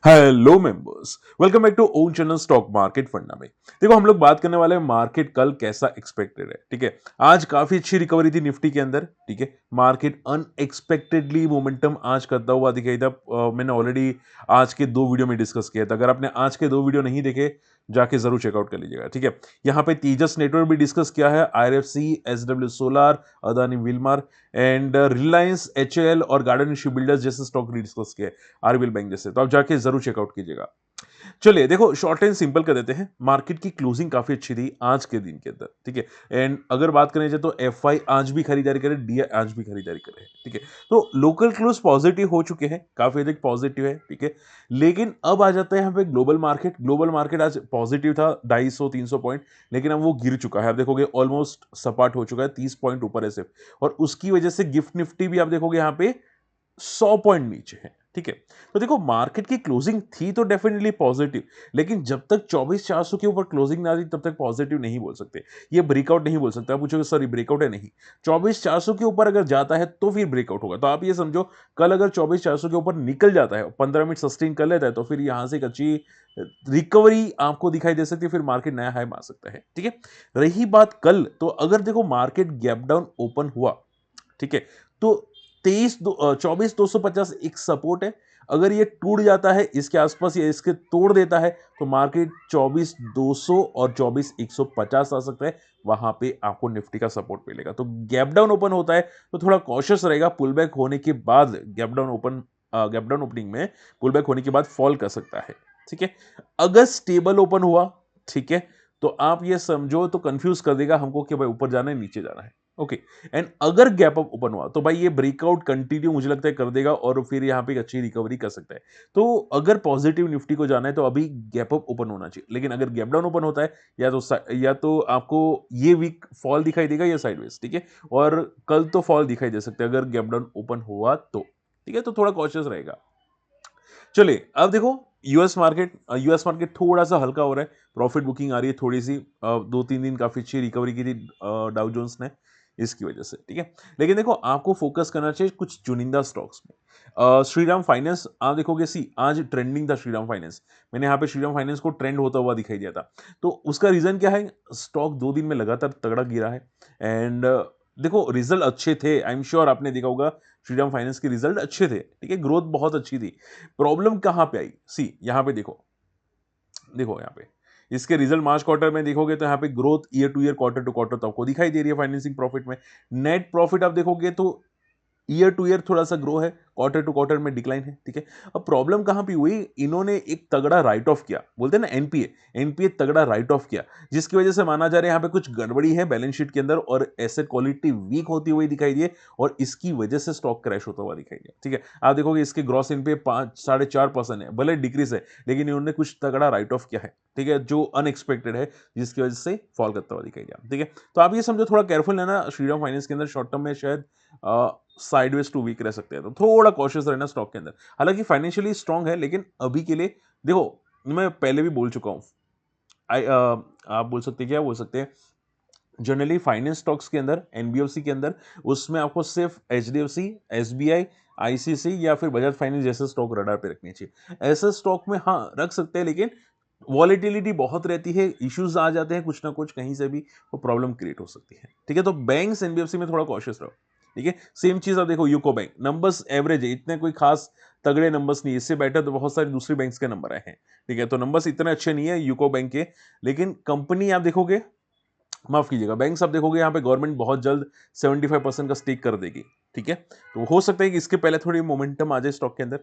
Hello members, welcome back to own channel stock market funda में। देखो, हम लोग बात करने वाले हैं मार्केट कल कैसा एक्सपेक्टेड है। ठीक है, आज काफी अच्छी रिकवरी थी निफ्टी के अंदर। ठीक है, मार्केट अनएक्सपेक्टेडली मोमेंटम आज करता हुआ दिखाई था। मैंने ऑलरेडी आज के दो वीडियो में डिस्कस किया था। अगर आपने आज के दो वीडियो नहीं देखे, जाके जरूर चेकआउट कर लीजिएगा। ठीक है, यहाँ पे तेजस नेटवर्क भी डिस्कस किया है, IRFC, SW solar, Adani Wilmar and Reliance, HAL और गार्डन शिप बिल्डर्स जैसे स्टॉक डिस्कस किए, आरबीएल बैंक जैसे। तो आप जाके जरूर चेकआउट कीजिएगा। चलिए देखो, शॉर्ट एंड सिंपल कर देते हैं। मार्केट की क्लोजिंग काफी अच्छी थी आज के दिन के अंदर। ठीक है, एंड अगर बात करें जाए तो एफआई आज भी खरीदारी करे, डीआई आज भी खरीदारी करे। ठीक है, तो लोकल क्लोज पॉजिटिव हो चुके हैं, काफी अधिक पॉजिटिव है। ठीक है, लेकिन अब आ जाता है यहाँ पे ग्लोबल मार्केट। ग्लोबल मार्केट आज पॉजिटिव था 250-300 पॉइंट, लेकिन अब वो गिर चुका है। आप देखोगे ऑलमोस्ट सपाट हो चुका है, 30 पॉइंट ऊपर है सिर्फ। और उसकी वजह से गिफ्ट निफ्टी भी आप देखोगे यहाँ पे 100 पॉइंट नीचे है। ठीक है, तो देखो मार्केट की क्लोजिंग थी तो डेफिनेटली पॉजिटिव, लेकिन जब तक 24,400 के ऊपर क्लोजिंग ना आती तब तक पॉजिटिव नहीं बोल सकते। ये ब्रेकआउट नहीं बोल सकते। आप पूछोगे सर ये ब्रेकआउट है, नहीं। 24,400 के ऊपर अगर जाता है तो फिर ब्रेकआउट होगा। तो आप ये समझो, कल अगर 24,400 के ऊपर निकल जाता है, 15 मिनट सस्टेन कर लेता है, तो फिर यहां से एक अच्छी रिकवरी आपको दिखाई दे सकती है। फिर मार्केट नया हाई मार सकता है। ठीक है, रही बात कल, तो अगर देखो मार्केट गैप डाउन ओपन हुआ, ठीक है, तो 24,250 एक सपोर्ट है। अगर ये टूट जाता है इसके आसपास या इसके तोड़ देता है, तो मार्केट 24,200 और 24,150 आ सकता है। वहां पे आपको निफ्टी का सपोर्ट मिलेगा। तो गैप डाउन ओपन होता है तो थोड़ा कॉशियस रहेगा। पुल बैक होने के बाद गैप डाउन ओपनिंग में पुल बैक होने के बाद फॉल कर सकता है। ठीक है, अगर स्टेबल ओपन हुआ, ठीक है, तो आप ये समझो तो कंफ्यूज कर देगा हमको कि भाई ऊपर जाना है नीचे जाना है। ओके, एंड अगर गैप अप ओपन हुआ तो भाई ये ब्रेकआउट कंटिन्यू मुझे लगता है कर देगा और फिर यहां पे एक अच्छी रिकवरी कर सकता है। तो अगर पॉजिटिव निफ्टी को जाना है तो अभी गैप अप ओपन होना चाहिए, लेकिन अगर गैप डाउन ओपन होता है या तो आपको ये वीक फॉल दिखाई देगा या साइडवेज। ठीक है, और कल तो फॉल दिखाई दे सकता है अगर गैप डाउन ओपन हुआ तो। ठीक है, तो थोड़ा कॉशियस रहेगा। चलिए अब देखो, यूएस मार्केट थोड़ा सा हल्का हो रहा है। प्रॉफिट बुकिंग आ रही है थोड़ी सी। 2-3 दिन काफी अच्छी रिकवरी की थी डाउ जोन्स ने, इसकी वजह से। ठीक है, लेकिन देखो आपको फोकस करना चाहिए कुछ चुनिंदा स्टॉक्स में। श्रीराम फाइनेंस आप देखोगे, आज ट्रेंडिंग था श्रीराम फाइनेंस। मैंने यहाँ पे श्रीराम फाइनेंस को ट्रेंड होता हुआ दिखाई दिया था। तो उसका रीजन क्या है? स्टॉक 2 दिन में लगातार तगड़ा गिरा है। एंड देखो रिजल्ट अच्छे थे, आई एम श्योर आपने देखा होगा, श्रीराम फाइनेंस के रिजल्ट अच्छे थे। ठीक है, ग्रोथ बहुत अच्छी थी। प्रॉब्लम कहां पे आई? यहां पे देखो, देखो यहाँ पे इसके रिजल्ट मार्च क्वार्टर में देखोगे तो यहाँ पे growth year to year, quarter to quarter तो आपको दिखाई दे रही है फाइनेंसिंग प्रॉफिट में। नेट प्रॉफिट आप देखोगे तो ईयर टू ईयर थोड़ा सा ग्रो है, क्वार्टर टू क्वार्टर में डिक्लाइन है। ठीक है, अब प्रॉब्लम कहां पे हुई? इन्होंने एक तगड़ा राइट ऑफ किया, बोलते हैं ना एनपीए। एनपीए तगड़ा राइट ऑफ किया, जिसकी वजह से माना जा रहा है यहाँ पे कुछ गड़बड़ी है बैलेंस शीट के अंदर और एसेट क्वालिटी वीक होती हुई दिखाई दी है, और इसकी वजह से स्टॉक क्रैश होता हुआ दिखाई दिया। ठीक है, आप देखोगे इसके ग्रॉस एनपीए 5-4.5% है, भले डिक्रीज है, लेकिन इन्होंने कुछ तगड़ा राइट ऑफ किया है। ठीक है, जो अनएक्सपेक्टेड है, जिसकी वजह से फॉल करता हुआ दिखाई दिया। ठीक है, तो आप ये समझो थोड़ा केयरफुल रहना श्रीराम फाइनेंस के अंदर। शॉर्ट टर्म में शायद साइडवेज टू वीक रह सकते हैं, तो थोड़ा कॉशियस रहना स्टॉक के अंदर। हालांकि फाइनेंशियली स्ट्रांग है, लेकिन अभी के लिए देखो, मैं पहले भी बोल चुका हूं। आप बोल सकते हैं, क्या बोल सकते हैं, जनरली फाइनेंस स्टॉक्स के अंदर, एनबीएफसी के अंदर, उसमें आपको सिर्फ एचडीएफसी, एसबीआई, आईसीसी या फिर बजाज फाइनेंस जैसे स्टॉक रडार पे रखने चाहिए। ऐसे स्टॉक में हाँ रख सकते हैं, लेकिन वॉलेटिलिटी बहुत रहती है, इश्यूज आ जाते हैं कुछ ना कुछ, कहीं से भी वो प्रॉब्लम क्रिएट हो सकती है। ठीक है, तो बैंक्स एनबीएफसी में थोड़ा कॉशियस रहो। ठीक है, सेम चीज आप देखो यूको बैंक, नंबर्स एवरेज है, इतने कोई खास तगड़े नंबर्स नहीं, इससे बेटर तो बहुत सारी दूसरी बैंक्स के नंबर आए हैं। ठीक है, तो नंबर्स इतने अच्छे नहीं है यूको बैंक के, लेकिन कंपनी आप देखोगे, माफ कीजिएगा, बैंक्स आप देखोगे यहाँ पे गवर्नमेंट बहुत जल्द 75% का स्टेक कर देगी। ठीक है, तो हो सकता है कि इसके पहले थोड़ी मोमेंटम आ जाए स्टॉक के अंदर।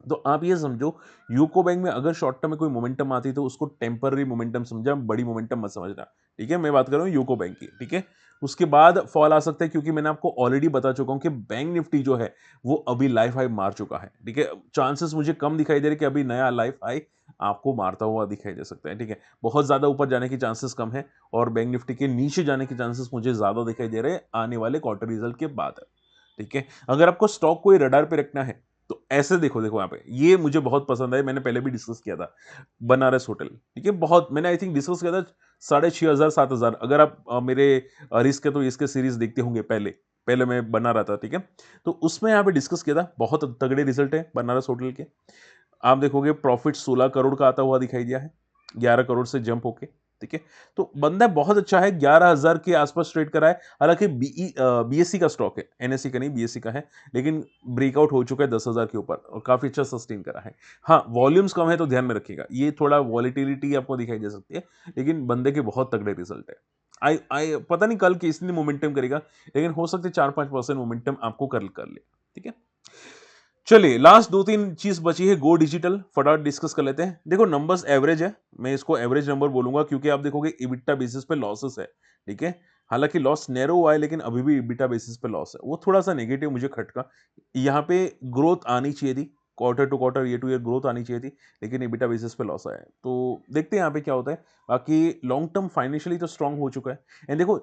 तो आप ये समझो, यूको बैंक में अगर शॉर्ट टर्म में कोई मोमेंटम आती है तो उसको टेम्पररी मोमेंटम समझा, बड़ी मोमेंटम मत समझना। ठीक है, मैं बात कर रहा हूँ यूको बैंक की। ठीक है, उसके बाद फॉल आ सकता है, क्योंकि मैंने आपको ऑलरेडी बता चुका हूं कि बैंक निफ्टी जो है वो अभी लाइफ हाई मार चुका है। ठीक है, चांसेस मुझे कम दिखाई दे रहे कि अभी नया लाइफ हाई आपको मारता हुआ दिखाई दे सकता है। ठीक है, बहुत ज्यादा ऊपर जाने की चांसेस कम है, और बैंक निफ्टी के नीचे जाने के चांसेस मुझे ज्यादा दिखाई दे रहे हैं आने वाले क्वार्टर रिजल्ट के बाद। ठीक है, अगर आपको स्टॉक कोई रडार पे रखना है तो ऐसे देखो, देखो यहाँ पे ये मुझे बहुत पसंद है, मैंने पहले भी डिस्कस किया था, बनारस होटल। ठीक है, बहुत मैंने आई थिंक डिस्कस किया था 6,500-7,000। अगर आप मेरे रिस्क है तो इसके सीरीज देखते होंगे, पहले पहले मैं बना रहा था। ठीक है, तो उसमें यहाँ पे डिस्कस किया था, बहुत तगड़े रिजल्ट है बनारस होटल के। आप देखोगे प्रॉफिट 16 करोड़ का आता हुआ दिखाई दिया है, 11 करोड़ से जंप होके, ठीक है। तो बंदा बहुत अच्छा है, 11,000 के आसपास ट्रेड करा है। हालांकि बीएससी का स्टॉक है, एनएससी का नहीं, बीएससी का है, लेकिन ब्रेकआउट हो चुका है 10,000 के ऊपर और काफी अच्छा सस्टेन करा है। हाँ, वॉल्यूम्स कम है तो ध्यान में रखिएगा, ये थोड़ा वॉलिटिलिटी आपको दिखाई दे सकती है, लेकिन बंदे के बहुत तगड़े रिजल्ट है। आई आई पता नहीं कल कितनी मोमेंटम करेगा, लेकिन हो सकते 4-5% मोमेंटम आपको कर ले, ठीक है। चलिए, लास्ट 2-3 चीज बची है, गो डिजिटल, फटाफट डिस्कस कर लेते हैं। देखो नंबर्स एवरेज है, मैं इसको एवरेज नंबर बोलूंगा, क्योंकि आप देखोगे इबिटा बेसिस पे लॉसेस है, ठीक है। हालांकि लॉस नैरो हुआ है, लेकिन अभी भी इबिटा बेसिस पे लॉस है, वो थोड़ा सा नेगेटिव मुझे खटका। यहाँ पे ग्रोथ आनी चाहिए थी, quarter to quarter, year to year growth आनी चाहिए थी, लेकिन इबिटा बेसिस पे लॉस आया है। तो देखते हैं यहाँ पे क्या होता है। बाकी लॉन्ग टर्म फाइनेंशियली तो स्ट्रांग हो चुका है। एंड देखो,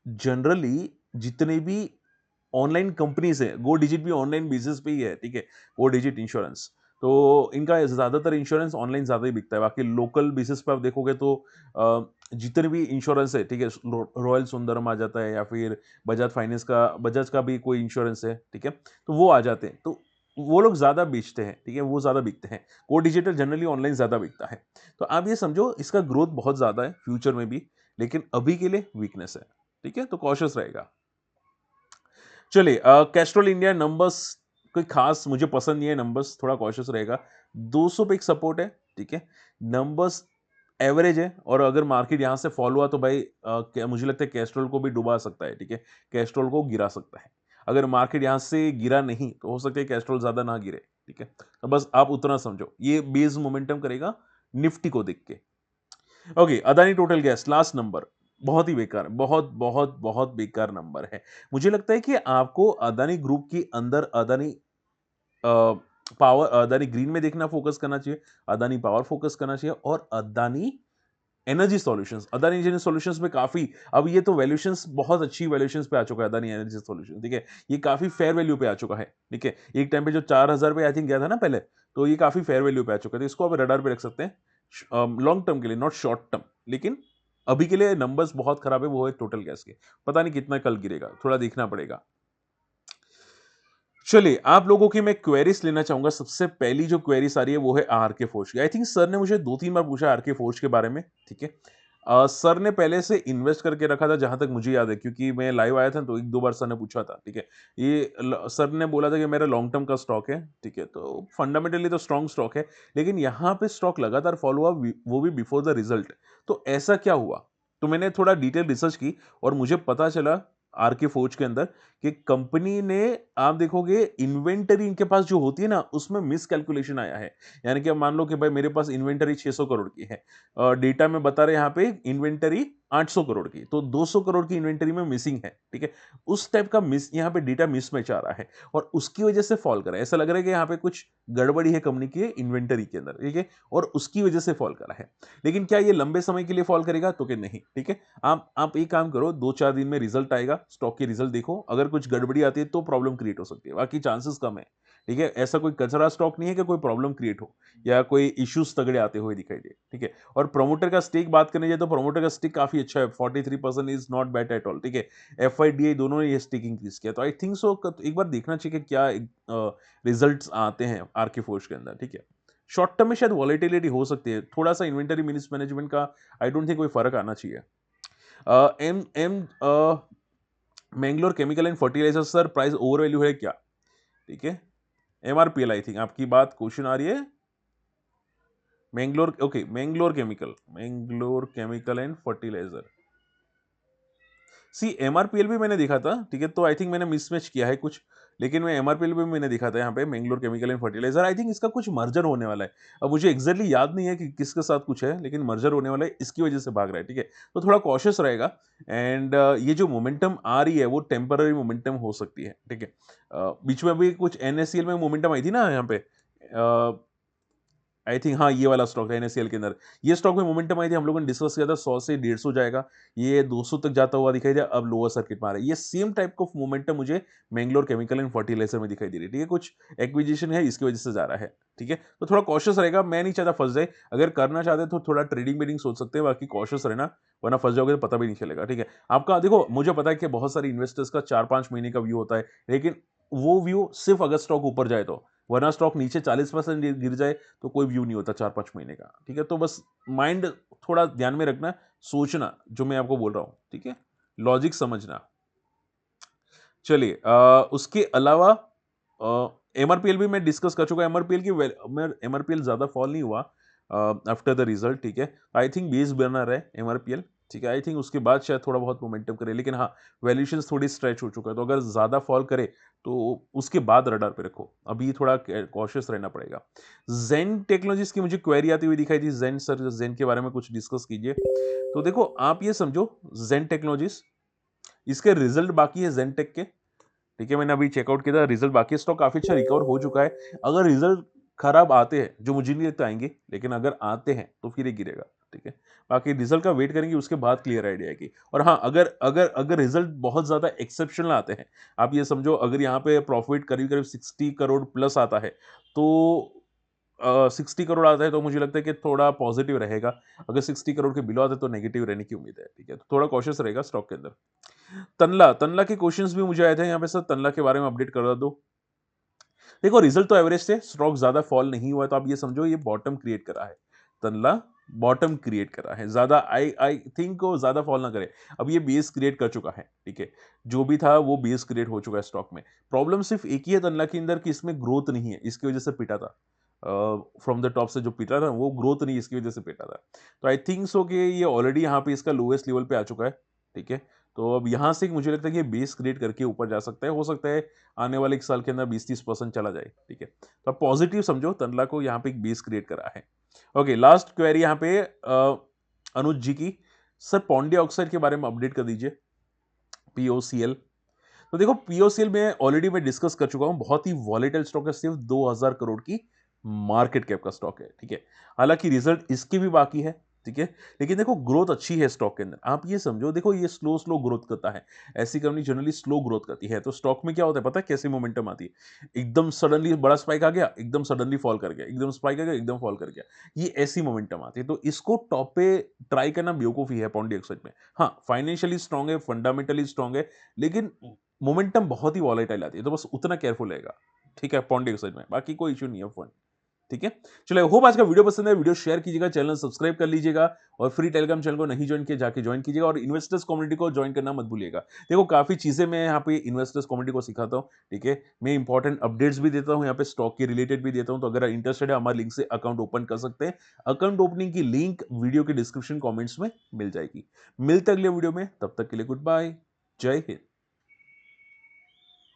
जनरली जितने भी ऑनलाइन कंपनीज है, गो डिजिट भी ऑनलाइन बिजनेस पे ही है, ठीक है, गो डिजिट इंश्योरेंस, तो इनका ज्यादातर इंश्योरेंस ऑनलाइन ज्यादा ही बिकता है। बाकी लोकल बिजनेस पे आप देखोगे तो जितने भी इंश्योरेंस है, ठीक है, रॉयल सुंदरम आ जाता है, या फिर बजाज का भी कोई इंश्योरेंस है, ठीक है, तो वो आ जाते हैं, तो वो लोग ज्यादा बेचते हैं, ठीक है, वो ज्यादा बिकते हैं। गो डिजिटल जनरली ऑनलाइन ज्यादा बिकता है। तो आप ये समझो इसका ग्रोथ बहुत ज्यादा है फ्यूचर में भी, लेकिन अभी के लिए वीकनेस है, ठीक है, तो कॉशियस रहेगा। चलिए, कैस्ट्रॉल इंडिया नंबर्स कोई खास मुझे पसंद नहीं है, नंबर्स थोड़ा कॉशियस रहेगा। 200 पे एक सपोर्ट है, ठीक है, नंबर्स एवरेज है, और अगर मार्केट यहां से फॉलो हुआ तो भाई मुझे लगता है कैस्ट्रॉल को भी डुबा सकता है, ठीक है, कैस्ट्रॉल को गिरा सकता है। अगर मार्केट यहां से गिरा नहीं तो हो सकता है कैस्ट्रॉल ज्यादा ना गिरे, ठीक है, तो बस आप उतना समझो, ये बेस मोमेंटम करेगा निफ्टी को देख के। Okay, Adani total gas last number बहुत ही बेकार, बहुत बहुत बहुत बेकार नंबर है। मुझे लगता है कि आपको अदानी ग्रुप के अंदर अदानी पावर, अदानी ग्रीन में देखना, फोकस करना चाहिए, अदानी पावर फोकस करना चाहिए, और Adani energy solutions, Adani energy solutions में काफी, अब ये तो वैल्यूएशंस बहुत अच्छी वैल्यूएशंस पे आ चुका है अदानी एनर्जी सॉल्यूशन, ठीक है, ये काफी फेयर वैल्यू पे आ चुका है, ठीक है। एक टाइम पे जो 4,000 पे आई थिंक गया था ना पहले, तो ये काफी फेयर वैल्यू पे आ चुका है, तो इसको आप रडार पे रख सकते हैं लॉन्ग टर्म के लिए, नॉट शॉर्ट टर्म। लेकिन अभी के लिए नंबर्स बहुत खराब है, वो है टोटल गैस के, पता नहीं कितना कल गिरेगा, थोड़ा देखना पड़ेगा। चलिए, आप लोगों की मैं क्वेरीज लेना चाहूंगा। सबसे पहली जो क्वेरीज आ रही है वो है आर के फोर्ज की। आई थिंक सर ने मुझे 2-3 बार पूछा आर के फोर्ज के बारे में, ठीक है। सर ने पहले से इन्वेस्ट करके रखा था जहां तक मुझे याद है, क्योंकि मैं लाइव आया था तो 1-2 बार सर ने पूछा था, ठीक है। सर ने बोला था कि मेरा लॉन्ग टर्म का स्टॉक है, ठीक है, तो फंडामेंटली तो स्ट्रॉन्ग स्टॉक है, लेकिन यहाँ पे स्टॉक लगातार फॉलो हुआ, वो भी बिफोर द रिजल्ट। तो ऐसा क्या हुआ? तो मैंने थोड़ा डिटेल रिसर्च की और मुझे पता चला आर के फोर्ज के अंदर कि कंपनी ने, आप देखोगे इन्वेंटरी इनके पास जो होती है ना, उसमें मिस कैलकुलेशन आया है। यानी कि अब मान लो कि भाई मेरे पास इन्वेंटरी 600 करोड़ की है, डेटा में बता रहे यहाँ पे इन्वेंटरी 800 करोड़ की, तो 200 करोड़ की इन्वेंटरी में मिसिंग है, ठीक है। उस टाइप का मिस यहाँ पे डेटा मिसमैच आ रहा है, और उसकी वजह से फॉल कर रहा है। ऐसा लग रहा है कि यहाँ पे कुछ गड़बड़ी है कंपनी की इन्वेंटरी के अंदर, ठीक है, और उसकी वजह से फॉल करा है। लेकिन क्या ये लंबे समय के लिए फॉल करेगा? तो कि नहीं, ठीक है। आप एक काम करो, 2-4 दिन में रिजल्ट आएगा, स्टॉक के रिजल्ट देखो, अगर कुछ गड़बड़ी आती है तो प्रॉब्लम क्रिएट हो सकती है, बाकी चांसेस कम है, ठीक है। ऐसा कोई कचरा स्टॉक नहीं है कि कोई प्रॉब्लम क्रिएट हो या कोई इश्यूज तगड़े आते हुए दिखाई दे, ठीक है। और प्रमोटर का स्टेक बात करने जाए तो प्रमोटर का स्टेक काफी अच्छा है, 43% is not bad at all, ठीक है। एफआईडीआई दोनों ने ये स्टेक इंक्रीज किया, तो आई थिंक सो एक बार देखना चाहिए कि क्या रिजल्ट्स आते हैं आरके फोर्ज के अंदर, ठीक है। शॉर्ट टर्म में शायद वॉलेटिलिटी हो सकती है, थोड़ा सा इन्वेंटरी मैनेजमेंट का आई डोंट थिंक कोई फर्क आना चाहिए। M M Mangalore chemical and fertilizer sir price over value है क्या? ठीक है, एमआरपीएल आई थिंक आपकी बात क्वेश्चन आ रही है। Mangalore, okay, Mangalore chemical and fertilizer, see MRPL भी मैंने देखा था, ठीक है, तो आई थिंक मैंने मिसमैच किया है कुछ, लेकिन मैं एमआरपीएल भी मैंने देखा था यहाँ पे, Mangalore chemical and fertilizer. I think इसका कुछ मर्जर होने वाला है, अब मुझे एग्जैक्टली याद नहीं है कि किसके साथ कुछ है, लेकिन मर्जर होने वाला है, इसकी वजह से भाग रहा है, ठीक है। तो थोड़ा कॉशियस रहेगा। एंड ये जो मोमेंटम आ रही है वो टेम्पररी मोमेंटम हो सकती है, ठीक है। बीच में अभी कुछ एनएससीएल में मोमेंटम आई थी ना यहाँ पे, आई थिंक, हाँ, ये वाला स्टॉक है एनएससीएल के अंदर, ये स्टॉक में मोमेंटम आई थी, हम लोगों ने डिस्कस किया था 100 से 150 जाएगा, ये 200 तक जाता हुआ दिखाई दिया, अब लोअर सर्किट में आ रहा है। ये सेम टाइप का मोमेंटम मुझे मैंगलोर केमिकल एंड फर्टिलाइजर में दिखाई दे रही है, ठीक है, कुछ एक्विजिशन है इसकी वजह से जा रहा है, ठीक है। तो थोड़ा कॉशियस रहेगा, मैं नहीं चाहता फंस जाए, अगर करना चाहते हैं तो थोड़ा ट्रेडिंग वेडिंग सोच सकते हैं, बाकी कॉशियस रहना, वरना फंस जाओगे तो पता भी नहीं चलेगा, ठीक है। आपका देखो, मुझे पता है कि बहुत सारे इन्वेस्टर्स का 4-5 महीने का व्यू होता है, लेकिन वो व्यू सिर्फ अगर स्टॉक ऊपर जाए तो, वरना स्टॉक नीचे 40% गिर जाए तो कोई व्यू नहीं होता 4-5 महीने का, ठीक है। तो बस माइंड थोड़ा ध्यान में रखना, सोचना जो मैं आपको बोल रहा हूँ, ठीक है, लॉजिक समझना। चलिए उसके अलावा एमआरपीएल भी मैं डिस्कस कर चुका। एमआरपीएल की एमआरपीएल ज्यादा फॉल नहीं हुआ आफ्टर द रिजल्ट, ठीक है। आई थिंक बेस बना रहे एमआरपीएल, ठीक है। आई थिंक उसके बाद शायद थोड़ा बहुत मोमेंटम करे, लेकिन हाँ वैल्यूएशन थोड़ी स्ट्रेच हो चुका है, तो अगर ज्यादा फॉल करे तो उसके बाद रडार पे रखो, अभी थोड़ा कॉशियस रहना पड़ेगा। जेन टेक्नोलॉजीज की मुझे क्वेरी आती हुई दिखाई थी, जेन सर जेन के बारे में कुछ डिस्कस कीजिए। तो देखो आप ये समझो, जेन टेक्नोलॉजीज, इसके रिजल्ट बाकी है जेनटेक के, ठीक है। मैंने अभी चेकआउट किया था, रिजल्ट बाकी है, स्टॉक काफी अच्छा रिकवर हो चुका है। अगर रिजल्ट खराब आते हैं, जो मुझे नहीं लगता आएंगे, लेकिन अगर आते हैं तो फिर ये गिरेगा, ठीक है। बाकी रिजल्ट का वेट करेंगे, उसके बाद क्लियर आइडिया आएगी। और हाँ, अगर अगर अगर रिजल्ट बहुत ज्यादा एक्सेप्शनल आते हैं, आप ये समझो अगर यहाँ पे प्रॉफिट करीब करीब 60 करोड़ प्लस आता है, तो 60 करोड़ आता है तो मुझे लगता है कि थोड़ा पॉजिटिव रहेगा। अगर 60 करोड़ के बिलो आते हैं तो नेगेटिव रहने की उम्मीद है, ठीक है। तो थोड़ा कॉशियस रहेगा स्टॉक के अंदर। तनला तनला के क्वेश्चंस भी मुझे आए थे यहाँ पे, सर तनला के बारे में अपडेट करा दो। देखो रिजल्ट तो एवरेज थे, स्टॉक ज्यादा फॉल नहीं हुआ, तो आप ये समझो ये बॉटम क्रिएट करा है तनला, बॉटम क्रिएट करा है, ज्यादा आई आई थिंक वो ज्यादा फॉल ना करे। अब ये बेस क्रिएट कर चुका है, ठीक है। जो भी था वो बेस क्रिएट हो चुका है स्टॉक में। प्रॉब्लम सिर्फ एक ही है तनला के अंदर कि इसमें ग्रोथ नहीं है, इसकी वजह से पिटा था। फ्रॉम द टॉप से जो पिटा था वो ग्रोथ नहीं, इसकी वजह से पिटा था। तो आई थिंक सो कि ये ऑलरेडी यहाँ पे इसका लोएस्ट लेवल पे आ चुका है, ठीक है। तो अब यहाँ से मुझे लगता है कि बेस क्रिएट करके ऊपर जा सकता है, हो सकता है आने वाले 1 साल के अंदर 20-30% चला जाए, ठीक है। तो आप पॉजिटिव समझो, तनला को यहाँ पे एक बेस क्रिएट करा है। ओके, लास्ट क्वेरी यहाँ पे अनुज जी की, सर पॉन्डी ऑक्साइड के बारे में अपडेट कर दीजिए, पीओसीएल। तो देखो पीओसीएल में ऑलरेडी मैं डिस्कस कर चुका हूं, बहुत ही वॉलेटाइल स्टॉक है, सिर्फ 2000 करोड़ की मार्केट कैप का स्टॉक है, ठीक है। हालांकि रिजल्ट इसके भी बाकी है, ठीक है। लेकिन देखो ग्रोथ अच्छी है स्टॉक के अंदर, आप ये समझो, देखो ये स्लो स्लो ग्रोथ करता है, ऐसी कंपनी जनरली स्लो ग्रोथ करती है। तो स्टॉक में क्या होता है पता है, कैसे मोमेंटम आती है, एकदम सडनली बड़ा स्पाइक आ गया, एकदम सडनली फॉल कर गया, एकदम स्पाइक आ गया, एकदम फॉल कर गया, ये ऐसी मोमेंटम आती है। तो इसको टॉप पे ट्राई करना बेवकूफी है पॉन्डी ऑक्साइड में। हाँ फाइनेंशियली स्ट्रांग है, फंडामेंटली स्ट्रांग है, लेकिन मोमेंटम बहुत ही वॉलेटाइल आती है, तो बस उतना केयरफुल रहेगा, ठीक है, पॉन्डी ऑक्साइड में। बाकी कोई इशू नहीं है फंड, ठीक है। चलो होप आज का वीडियो पसंद है, वीडियो शेयर कीजिएगा, चैनल सब्सक्राइब कर लीजिएगा, और फ्री टेलीग्राम चैनल को नहीं ज्वाइन किया जाके ज्वाइन कीजिएगा, और इन्वेस्टर्स कम्युनिटी को ज्वाइन करना मत भूलिएगा। देखो काफी चीजें मैं यहाँ पे इन्वेस्टर्स कम्युनिटी को सिखाता हूँ, ठीक है। मैं इंपॉर्टेंट अपडेट्स भी देता हूँ यहाँ पे, स्टॉक के रिलेटेड भी देता हूँ। तो अगर इंटरेस्टेड है हमारे लिंक से अकाउंट ओपन कर सकते हैं। अकाउंट ओपनिंग की लिंक वीडियो के डिस्क्रिप्शन कॉमेंट्स में मिल जाएगी। मिलते अगले वीडियो में, तब तक के लिए गुड बाय, जय हिंद।